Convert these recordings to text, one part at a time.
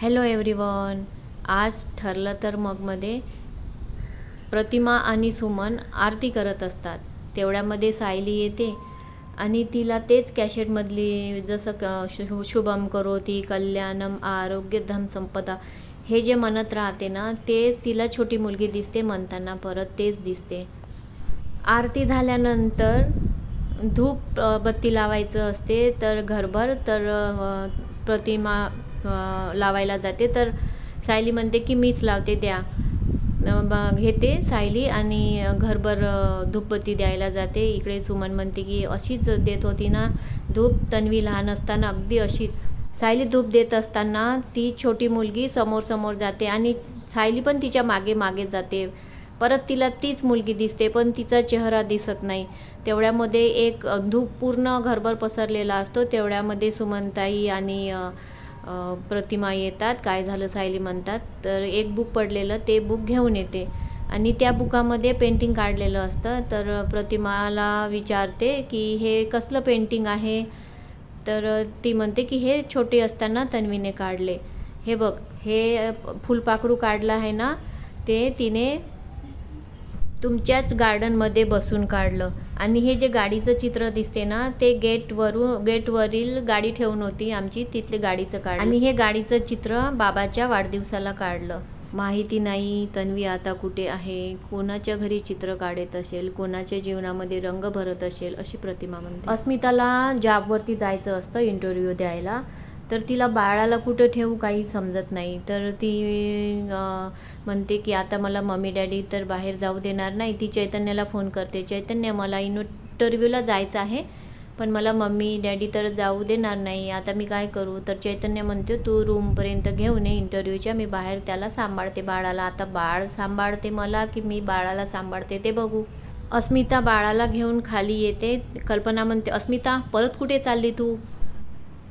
Hello everyone. आज ठरलं तर मगमध्ये प्रतिमा आणि सुमन आरती करत असतात. तेवढ्यामध्ये सायली येते आणि तिला तेच कॅसेटमधली जसं शुभम करोती कल्याणम आरोग्यधम संपदा हे जे म्हणत राहते ना, तेच तिला छोटी मुलगी दिसते म्हणताना परत तेच दिसते. आरती झाल्यानंतर धूप बत्ती लावायचं असते तर घरभर, तर प्रतिमा लावायला जाते तर सायली म्हणते की मीच लावते द्या. घेते सायली आणि घरभर धूपबत्ती द्यायला जाते. इकडे सुमन म्हणते की अशीच देत होती ना धूप तन्वी लहान असताना, अगदी अशीच. सायली धूप देत असताना ती छोटी मुलगी समोर समोर जाते आणि सायली पण तिच्या मागे मागे जाते. परत तिला तीच मुलगी दिसते पण तिचा चेहरा दिसत नाही. तेवढ्यामध्ये एक धूप पूर्ण घरभर पसरलेला असतो. तेवढ्यामध्ये सुमनताई आणि प्रतिमा येतात. काय झालं सायली म्हणतात. तर एक बुक पडलेलं ते बुक घेऊन येते आणि त्या बुकामध्ये पेंटिंग काढलेलं असतं. तर प्रतिमाला विचारते की हे कसलं पेंटिंग आहे. तर ती म्हणते की हे छोटे असताना तन्वीने काढले. हे बघ, हे फुलपाखरू काढलं आहे ना, ते तिने तुमच्याच गार्डनमध्ये बसून काढलं. आणि हे जे गाडीचं चित्र दिसते ना, ते गेटवरील गाडी ठेवून होती आमची, तिथले गाडीचं काढलं. आणि हे गाडीचं चित्र बाबाच्या वाढदिवसाला काढलं. माहिती नाही तन्वी आता कुठे आहे, कोणाच्या घरी चित्र काढत असेल, कोणाच्या जीवनामध्ये रंग भरत असेल, अशी प्रतिमा म्हणते. अस्मिताला जॉबवरती जायचं असतं इंटरव्ह्यू द्यायला. तर तिला बाळाला कुठं ठेवू काही समजत नाही. तर ती म्हणते की आता मला मम्मी डॅडी तर बाहेर जाऊ देणार नाही. ती चैतन्याला फोन करते, चैतन्य मला इंटरव्ह्यूला जायचं आहे पण मला मम्मी डॅडी तर जाऊ देणार नाही, आता मी काय करू. तर चैतन्य म्हणते तू रूमपर्यंत घेऊन ये इंटरव्ह्यूच्या, मी बाहेर त्याला सांभाळते बाळाला. आता बाळ सांभाळते मला की मी बाळाला सांभाळते ते बघू. अस्मिता बाळाला घेऊन खाली येते. कल्पना म्हणते अस्मिता परत कुठे चालली तू.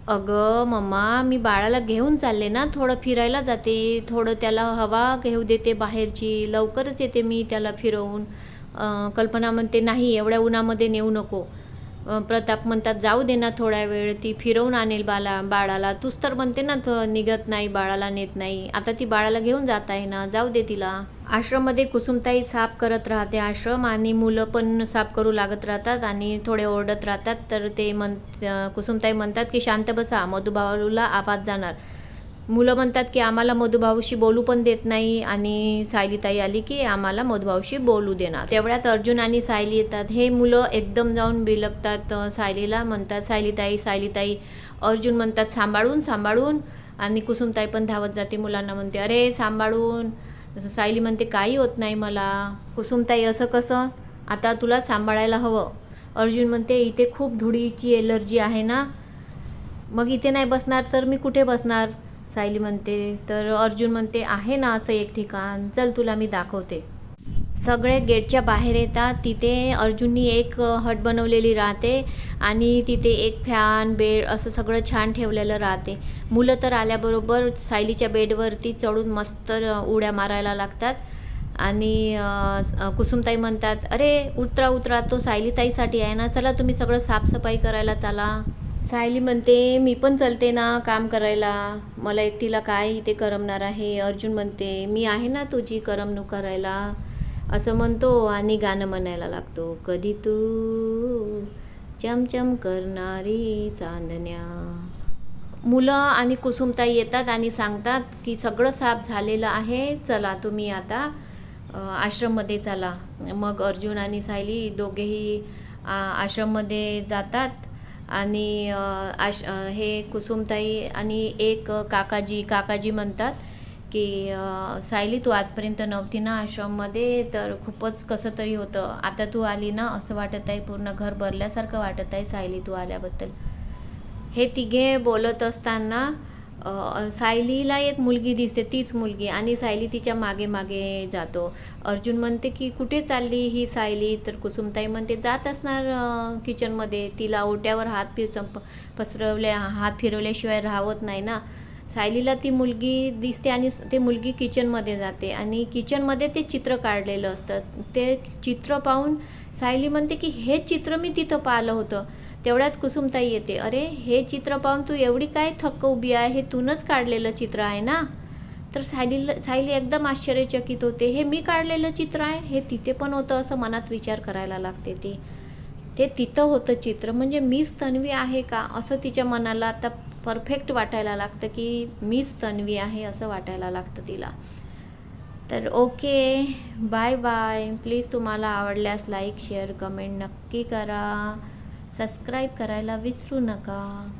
अगं मम्मा, मी बाळाला घेऊन चालले ना, थोडं फिरायला जाते, थोडं त्याला हवा घेऊ देते बाहेरची, लवकरच येते मी त्याला फिरवून. कल्पना म्हणते नाही एवढ्या उन्हामध्ये नेऊ नको. प्रताप म्हणतात जाऊ दे ना थोड्या वेळ, ती फिरवून आणेल बाळाला. तूच तर म्हणते ना निघत नाही, बाळाला नेत नाही. आता ती बाळाला घेऊन जात आहे ना, जाऊ दे तिला. आश्रममध्ये कुसुमताई साफ करत राहते आश्रम, आणि मुलं पण साफ करू लागत राहतात आणि थोडे ओरडत राहतात. तर ते कुसुमताई म्हणतात की शांत बसा, मधुभाऊला आवाज जाणार. मुलं म्हणतात की आम्हाला मधुभाऊशी बोलू पण देत नाही, आणि सायलीताई आली की आम्हाला मधुभाऊशी बोलू देणार. तेवढ्यात अर्जुन आणि सायली येतात. हे मुलं एकदम जाऊन बिलगतात सायलीला, म्हणतात सायलीताई. अर्जुन म्हणतात सांभाळून सांभाळून, आणि कुसुमताई पण धावत जाते मुलांना म्हणते अरे सांभाळून. सायली म्हणते काही होत नाही मला. कुसुमताई असं कसं, आता तुला सांभाळायला हवं. अर्जुन म्हणते इथे खूप धुळीची एलर्जी आहे ना, मग इथे नाही बसणार तर मी कुठे बसणार. सायली म्हणते. तर अर्जुन म्हणते आहे ना असं एक ठिकाण, चल तुला मी दाखवते. सगळे गेटच्या बाहेर येतात. तिथे अर्जुननी एक हट बनवलेली राहते आणि तिथे एक फॅन बेड असं सगळं छान ठेवलेलं राहते. मुलं तर आल्याबरोबर सायलीच्या बेडवरती चढून मस्त उड्या मारायला लागतात. आणि कुसुमताई म्हणतात अरे उतरा तो सायलीताईसाठी आहे ना, चला तुम्ही सगळं साफसफाई करायला चला. सायली म्हणते मी पण चलते ना काम करायला, मला एकटीला काय इथे करमणार आहे. अर्जुन म्हणते मी आहे ना तुझी करमणूक करायला, असं म्हणतो आणि गाणं म्हणायला लागतो. कधी तू चमचम करणारी चांदण्या. मुलं आणि कुसुमताई येतात आणि सांगतात की सगळं साफ झालेलं आहे, चला तुम्ही आता आश्रममध्ये चला. मग अर्जुन आणि सायली दोघेही आश्रममध्ये जातात. आणि हे कुसुमताई आणि एक काकाजी म्हणतात की सायली तू आजपर्यंत नव्हती ना आश्रममध्ये, तर खूपच कसं तरी होतं, आता तू आली ना असं वाटत आहे, पूर्ण घर भरल्यासारखं वाटत आहे सायली तू आल्याबद्दल. हे तिघे बोलत असताना सायलीला एक मुलगी दिसते, तीच मुलगी, आणि सायली तिच्या मागे मागे जातो. अर्जुन म्हणते की कुठे चालली ही सायली. तर कुसुमताई म्हणते जात असणार किचनमध्ये, तिला ओट्यावर हात फिरवल्याशिवाय राहत नाही ना. सायलीला ती मुलगी दिसते आणि ते मुलगी किचनमध्ये जाते आणि किचनमध्ये ते चित्र काढलेलं असतं. ते चित्र पाहून सायली म्हणते की हे चित्र मी तिथं पाहिलं होतं. तेवढ्यात कुसुमताई येते, अरे हे चित्र पाहून तू एवढी काय थक्क उभी आहे, हे तूनच काढलेलं चित्र आहे ना. तर सायली एकदम आश्चर्यचकित होते, हे मी काढलेलं चित्र आहे, हे तिथे पण होतं असं मनात विचार करायला लागते. ते तिथं होतं चित्र, म्हणजे मीच तन्वी आहे का असं तिच्या मनाला आता परफेक्ट वाटायला लागतं की मीच तन्वी आहे असं वाटायला लागतं तिला. तर ओके, बाय बाय. प्लीज तुम्हाला आवडल्यास लाईक शेअर कमेंट नक्की करा, सबस्क्राईब करायला विसरू नका.